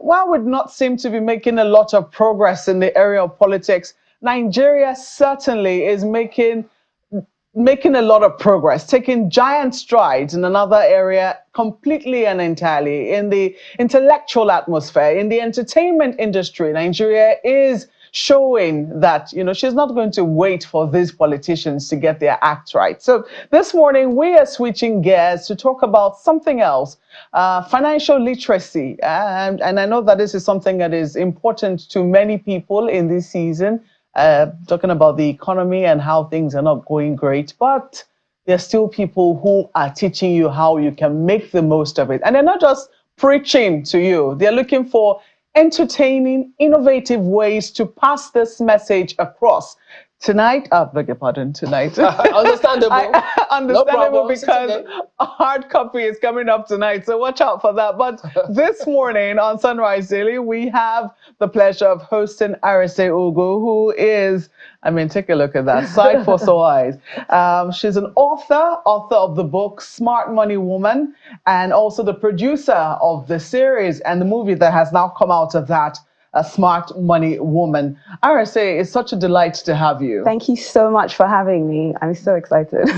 while we not seem to be making a lot of progress in the area of politics, Nigeria certainly is making a lot of progress, taking giant strides in another area completely and entirely. In the intellectual atmosphere, in the entertainment industry, Nigeria is showing that, she's not going to wait for these politicians to get their act right. So this morning, we are switching gears to talk about something else, financial literacy. And I know that this is something that is important to many people in this season. Talking about the economy and how things are not going great, but there's still people who are teaching you how you can make the most of it. And they're not just preaching to you, they're looking for entertaining, innovative ways to pass this message across. Tonight, beg your pardon, tonight. Understandable. Understandable, no, because a hard copy is coming up tonight, so watch out for that. But this morning on Sunrise Daily, we have the pleasure of hosting Arese Ugu, who is, take a look at that, sight for sore eyes. She's an author of the book Smart Money Woman, and also the producer of the series and the movie that has now come out of that, A Smart Money Woman. Arese, it's such a delight to have you. Thank you so much for having me. I'm so excited.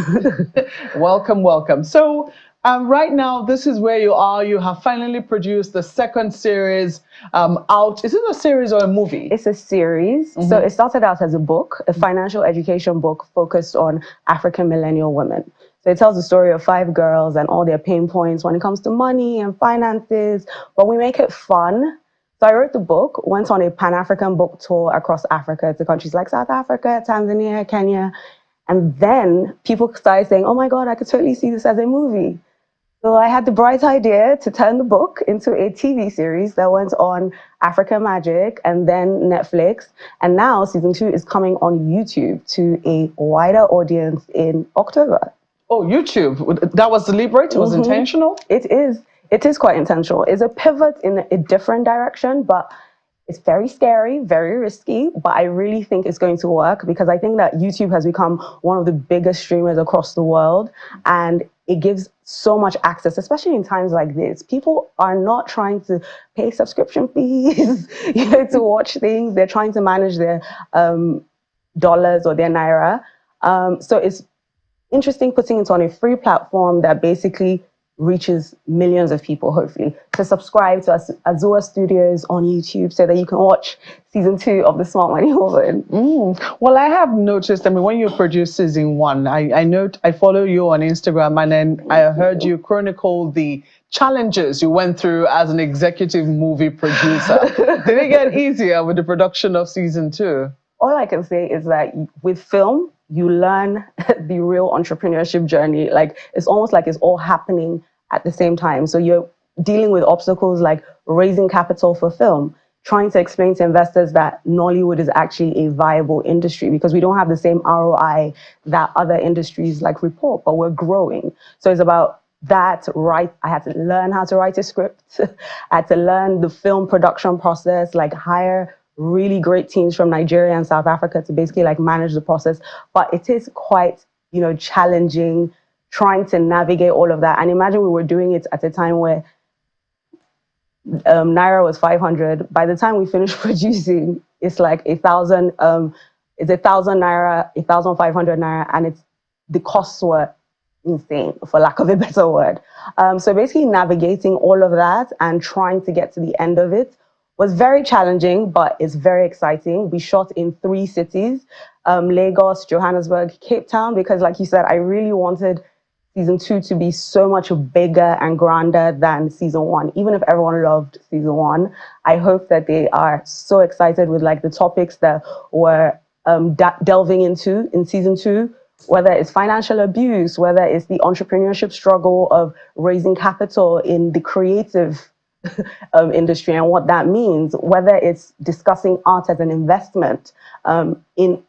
Welcome, welcome. So right now, this is where you are. You have finally produced the second series out. Is it a series or a movie? It's a series. Mm-hmm. So it started out as a book, a financial education book focused on African millennial women. So it tells the story of 5 girls and all their pain points when it comes to money and finances, but we make it fun. So I wrote the book, went on a Pan-African book tour across Africa to countries like South Africa, Tanzania, Kenya. And then people started saying, oh my God, I could totally see this as a movie. So I had the bright idea to turn the book into a TV series that went on Africa Magic and then Netflix. And now season 2 is coming on YouTube to a wider audience in October. Oh, YouTube. That was deliberate? It was intentional? It is. It is quite intentional. It's a pivot in a different direction, but it's very scary, very risky, but I really think it's going to work because I think that YouTube has become one of the biggest streamers across the world, and it gives so much access, especially in times like this. People are not trying to pay subscription fees, to watch things. They're trying to manage their dollars or their naira. So it's interesting putting it on a free platform that basically reaches millions of people, hopefully, to subscribe to Azua Studios on YouTube so that you can watch season 2 of The Smart Money Woman. Well, I have noticed, when you produced season 1, I follow you on Instagram, and then I heard you chronicle the challenges you went through as an executive movie producer. Did it get easier with the production of season 2? All I can say is that with film, you learn the real entrepreneurship journey. Like, it's almost like it's all happening at the same time. So you're dealing with obstacles like raising capital for film, trying to explain to investors that Nollywood is actually a viable industry because we don't have the same ROI that other industries like report, but we're growing. So it's about that, right? I had to learn how to write a script. I had to learn the film production process, like hire really great teams from Nigeria and South Africa to basically like manage the process. But it is quite, challenging trying to navigate all of that. And imagine we were doing it at a time where Naira was 500. By the time we finished producing, it's like 1,000, it's 1,000 Naira, 1,500 Naira, and the costs were insane, for lack of a better word. So basically navigating all of that and trying to get to the end of it was very challenging, but it's very exciting. We shot in 3 cities, Lagos, Johannesburg, Cape Town, because like you said, I really wanted season 2 to be so much bigger and grander than season 1. Even if everyone loved season 1, I hope that they are so excited with like the topics that we're delving into in season 2, whether it's financial abuse, whether it's the entrepreneurship struggle of raising capital in the creative industry and what that means, whether it's discussing art as an investment in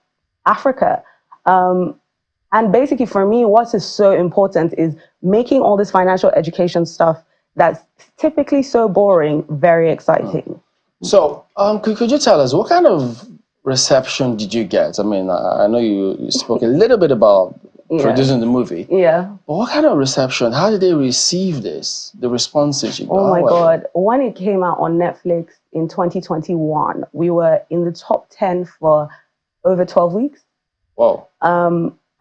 Africa. And basically for me, what is so important is making all this financial education stuff that's typically so boring, very exciting. So could you tell us, what kind of reception did you get? I know you spoke a little bit about producing the movie. Yeah. But what kind of reception? How did they receive this? The responses you got? Oh my God. When it came out on Netflix in 2021, we were in the top 10 for over 12 weeks. Wow.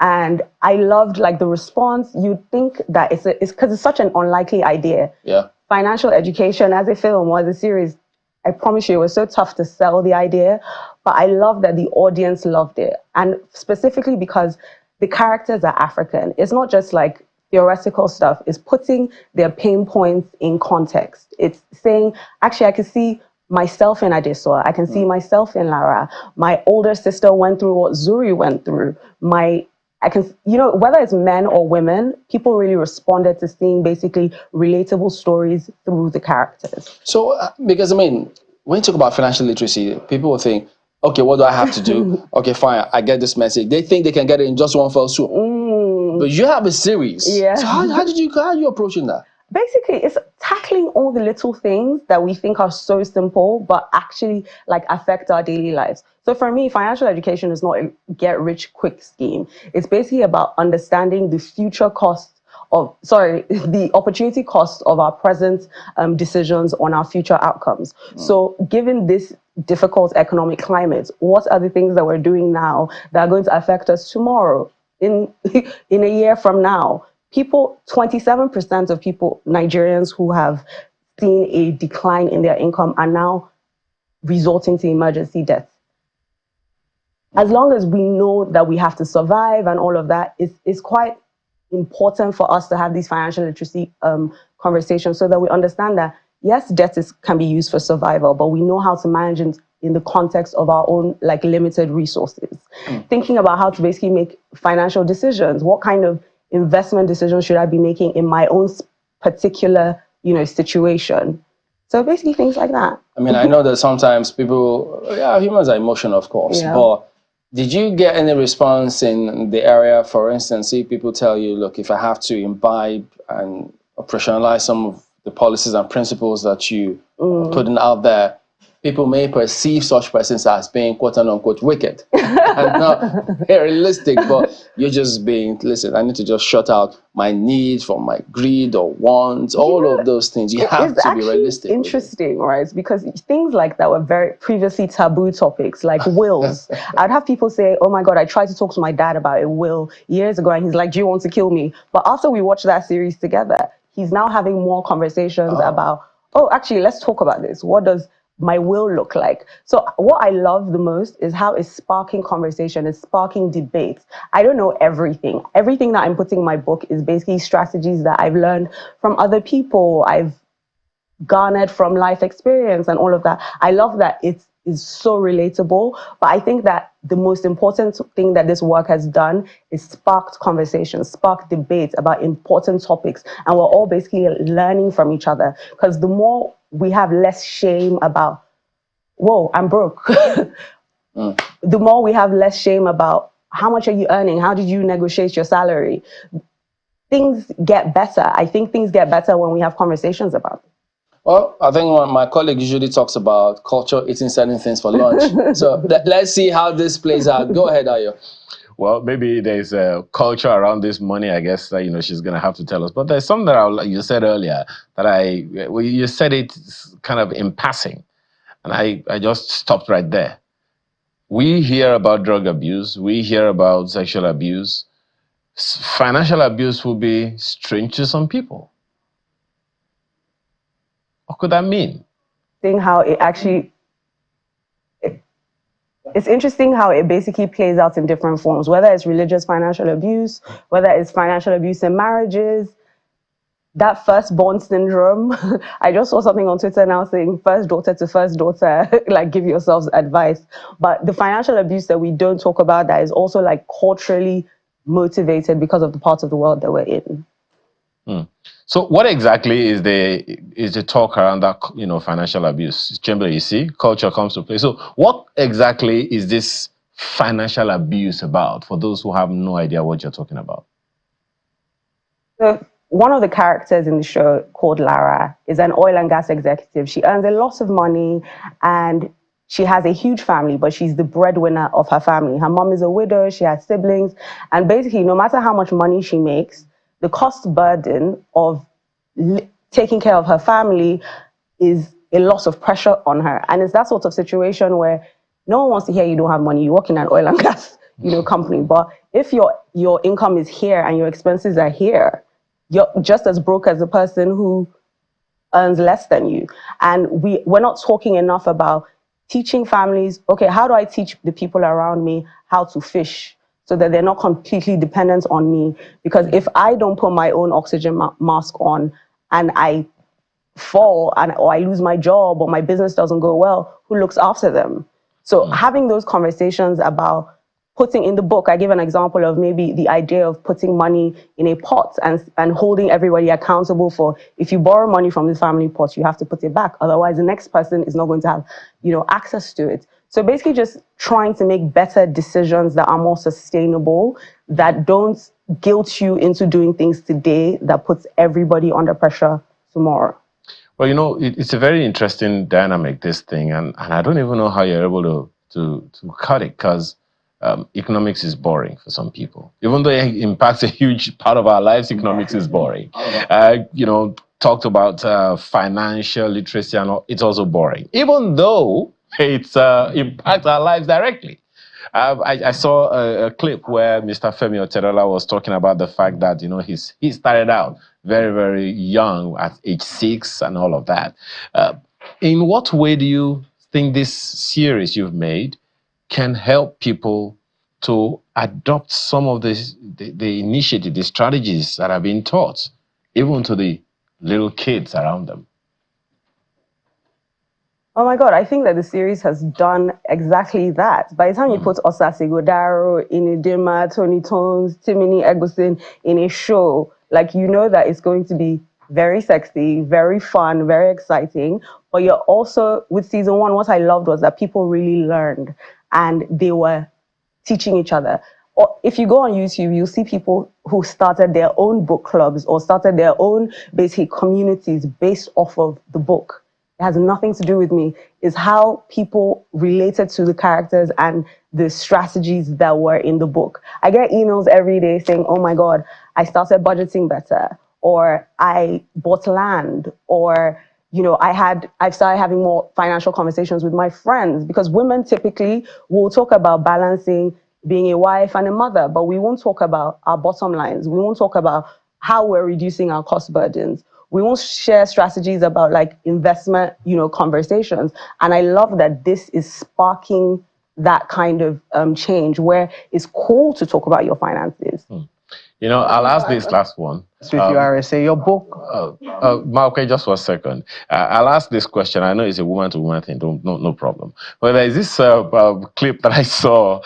And I loved like the response. You'd think that it's because it's such an unlikely idea. Yeah. Financial education as a film or as a series, I promise you, it was so tough to sell the idea. But I love that the audience loved it. And specifically because the characters are African. It's not just like theoretical stuff. It's putting their pain points in context. It's saying, actually, I can see myself in Adesoa. I can see myself in Lara. My older sister went through what Zuri went through. I can, whether it's men or women, people really responded to seeing basically relatable stories through the characters. So, because when you talk about financial literacy, people will think, okay, what do I have to do? Okay, fine, I get this message. They think they can get it in just one fell swoop. But you have a series. Yeah. So how are you approaching that? Basically, it's tackling all the little things that we think are so simple, but actually like affect our daily lives. So for me, financial education is not a get rich quick scheme. It's basically about understanding the the opportunity cost of our present decisions on our future outcomes. So given this difficult economic climate, what are the things that we're doing now that are going to affect us tomorrow, in a year from now? 27% of Nigerians who have seen a decline in their income are now resorting to emergency deaths. As long as we know that we have to survive and all of that, it's quite important for us to have these financial literacy conversations so that we understand that, yes, debt can be used for survival, but we know how to manage it in the context of our own like limited resources. Thinking about how to basically make financial decisions. What kind of investment decisions should I be making in my own particular, situation? So basically things like that. I know that sometimes people, humans are emotional, of course, but did you get any response in the area? For instance, see people tell you, look, if I have to imbibe and operationalize some of the policies and principles that you are putting out there, people may perceive such persons as being quote unquote wicked and not very realistic, but you're just being, listen, I need to just shut out my need for my greed or wants, all of those things. You have to be realistic. It's interesting, right? Because things like that were very previously taboo topics, like wills. I'd have people say, oh my God, I tried to talk to my dad about a will years ago and he's like, do you want to kill me? But after we watched that series together, he's now having more conversations about, actually, let's talk about this. What does my will look like? So what I love the most is how it's sparking conversation, it's sparking debates. I don't know everything. Everything that I'm putting in my book is basically strategies that I've learned from other people, I've garnered from life experience and all of that. I love that it is so relatable, but I think that the most important thing that this work has done is sparked conversations, sparked debates about important topics, and we're all basically learning from each other, because the more we have less shame about, whoa, I'm broke. The more we have less shame about how much are you earning? How did you negotiate your salary? Things get better. I think things get better when we have conversations about it. Well, I think my colleague usually talks about culture eating certain things for lunch. So let's see how this plays out. Go ahead, Ayo. Well, maybe there's a culture around this money, I guess, that, she's going to have to tell us. But there's something that you said earlier that you said it kind of in passing. And I just stopped right there. We hear about drug abuse. We hear about sexual abuse. Financial abuse will be strange to some people. What could that mean? Seeing how it actually... It's interesting how it basically plays out in different forms, whether it's religious financial abuse, whether it's financial abuse in marriages, that firstborn syndrome. I just saw something on Twitter now saying first daughter to first daughter, like give yourselves advice. But the financial abuse that we don't talk about that is also like culturally motivated because of the parts of the world that we're in. So what exactly is the talk around that, financial abuse? Chamberlain, you see, culture comes to play. So what exactly is this financial abuse about for those who have no idea what you're talking about? So one of the characters in the show, called Lara, is an oil and gas executive. She earns a lot of money and she has a huge family, but she's the breadwinner of her family. Her mom is a widow, she has siblings, and basically, no matter how much money she makes, the cost burden of taking care of her family is a lot of pressure on her. And it's that sort of situation where no one wants to hear you don't have money. You work in an oil and gas, company. But if your income is here and your expenses are here, you're just as broke as the person who earns less than you. And we're not talking enough about teaching families, okay, how do I teach the people around me how to fish so that they're not completely dependent on me? Because if I don't put my own oxygen mask on and I fall or I lose my job or my business doesn't go well, who looks after them? So having those conversations about putting in the book, I give an example of maybe the idea of putting money in a pot and holding everybody accountable for, if you borrow money from the family pot, you have to put it back. Otherwise, the next person is not going to have, access to it. So basically just trying to make better decisions that are more sustainable, that don't guilt you into doing things today, that puts everybody under pressure tomorrow. Well, it's a very interesting dynamic, this thing, and I don't even know how you're able to cut it, because economics is boring for some people. Even though it impacts a huge part of our lives, economics is boring. Talked about financial literacy, and all, it's also boring, even though it impacts our lives directly. I saw a clip where Mr. Femi Otedola was talking about the fact that he started out very, very young at age 6 and all of that. In what way do you think this series you've made can help people to adopt some of the initiative, the strategies that are being taught, even to the little kids around them? Oh my God, I think that the series has done exactly that. By the time you put Osa Segodaro, Inidima, Tony Tones, Timini Eggleston in a show, that it's going to be very sexy, very fun, very exciting. But you're also, with season 1, what I loved was that people really learned and they were teaching each other. Or if you go on YouTube, you'll see people who started their own book clubs or started their own basically communities based off of the book. It has nothing to do with me. It's how people related to the characters and the strategies that were in the book. I get emails every day saying, oh my God, I started budgeting better, or I bought land, or I've started having more financial conversations with my friends, because women typically will talk about balancing being a wife and a mother, but we won't talk about our bottom lines. We won't talk about how we're reducing our cost burdens. We won't share strategies about investment, conversations. And I love that this is sparking that kind of change where it's cool to talk about your finances. I'll ask this last one. With you, RSA, your book. Okay, just 1 second. I'll ask this question. I know it's a woman-to-woman thing. No problem. But there's this clip that I saw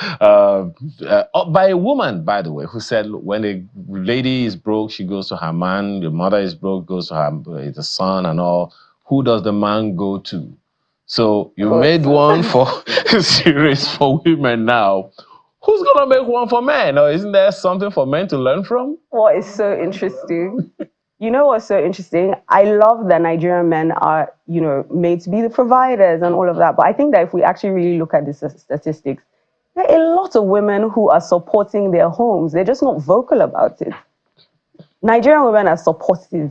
by a woman, by the way, who said, when a lady is broke, she goes to her man. The mother is broke, goes to the son and all. Who does the man go to? So you made one for a series for women now. Who's going to make one for men? Or isn't there something for men to learn from? What is so interesting? What's so interesting? I love that Nigerian men are, made to be the providers and all of that. But I think that if we actually really look at the statistics, there are a lot of women who are supporting their homes. They're just not vocal about it. Nigerian women are supportive,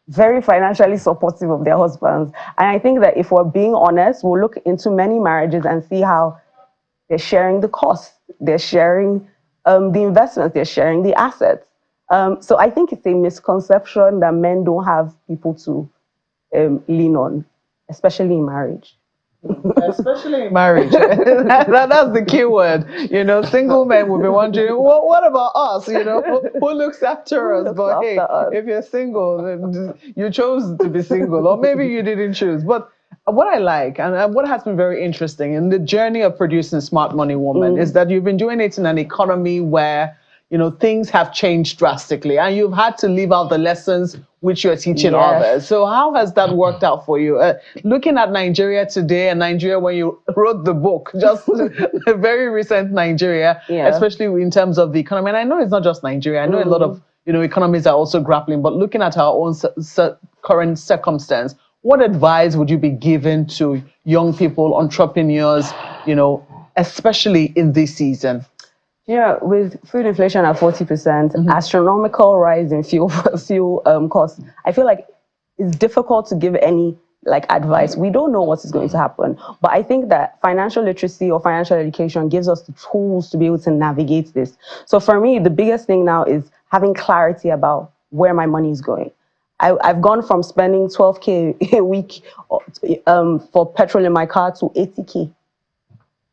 very financially supportive of their husbands. And I think that if we're being honest, we'll look into many marriages and see how they're sharing the costs, they're sharing the investments, they're sharing the assets. So I think it's a misconception that men don't have people to lean on, especially in marriage. Especially in marriage. That's the key word. Single men will be wondering, what about us? Who looks after us? But hey, if you're single, you chose to be single, or maybe you didn't choose. But what I like, and what has been very interesting in the journey of producing Smart Money Woman, is that you've been doing it in an economy where, things have changed drastically, and you've had to leave out the lessons which you're teaching others. So how has that worked out for you? Looking at Nigeria today and Nigeria when you wrote the book, just a very recent Nigeria, especially in terms of the economy. And I know it's not just Nigeria. I know a lot of economies are also grappling, but looking at our own current circumstance, what advice would you be giving to young people, entrepreneurs, especially in this season? Yeah, with food inflation at 40%, astronomical rise in fuel costs, I feel like it's difficult to give any advice. We don't know what is going to happen, but I think that financial literacy or financial education gives us the tools to be able to navigate this. So for me, the biggest thing now is having clarity about where my money is going. I've gone from spending 12K a week for petrol in my car to 80K.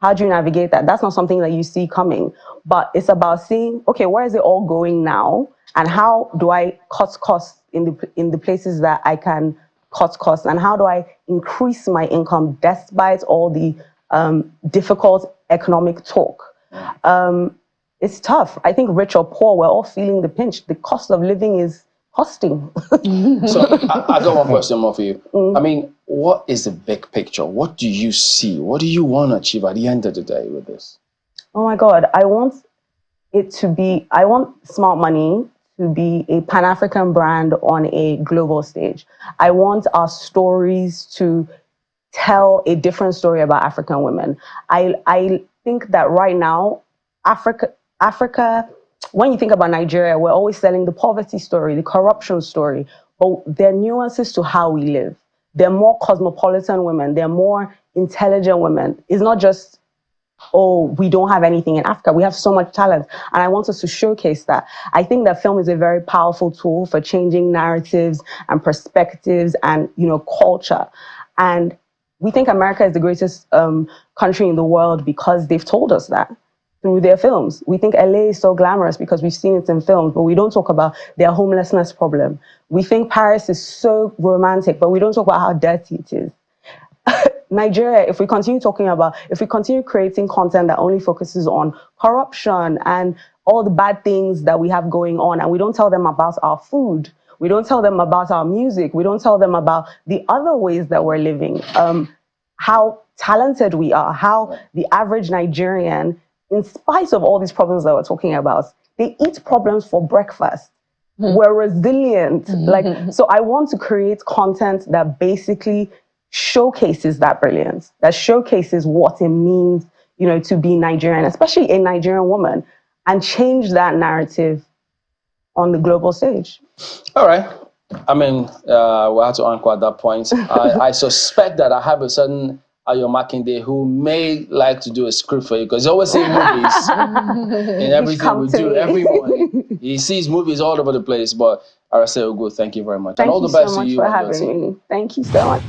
How do you navigate that? That's not something that you see coming, but it's about seeing, okay, where is it all going now? And how do I cut costs in the places that I can cut costs? And how do I increase my income despite all the difficult economic talk? It's tough. I think rich or poor, we're all feeling the pinch. The cost of living is costing. So I got one question more for you. I mean, what is the big picture? What do you see? What do you want to achieve at the end of the day with this? Oh my God, I want Smart Money to be a Pan-African brand on a global stage. I want our stories to tell a different story about African women. I think that right now, Africa, when you think about Nigeria, we're always selling the poverty story, the corruption story, but there are nuances to how we live. They're more cosmopolitan women. They're more intelligent women. It's not just, oh, we don't have anything in Africa. We have so much talent. And I want us to showcase that. I think that film is a very powerful tool for changing narratives and perspectives and, culture. And we think America is the greatest country in the world because they've told us that through their films. We think LA is so glamorous because we've seen it in films, but we don't talk about their homelessness problem. We think Paris is so romantic, but we don't talk about how dirty it is. Nigeria, if we continue creating content that only focuses on corruption and all the bad things that we have going on, and we don't tell them about our food, we don't tell them about our music, we don't tell them about the other ways that we're living, how talented we are, how the average Nigerian, in spite of all these problems that we're talking about, they eat problems for breakfast. We're resilient. So I want to create content that basically showcases that brilliance, that showcases what it means, to be Nigerian, especially a Nigerian woman, and change that narrative on the global stage. All right. I mean, we'll have to anchor at that point. I suspect that I have a certain Ayo Makinde who may like to do a script for you because he always sees movies in everything we do every morning. He sees movies all over the place. But Arase Ogo, thank you very much. Thank and all you the best so much to you for having me. Thank you so much.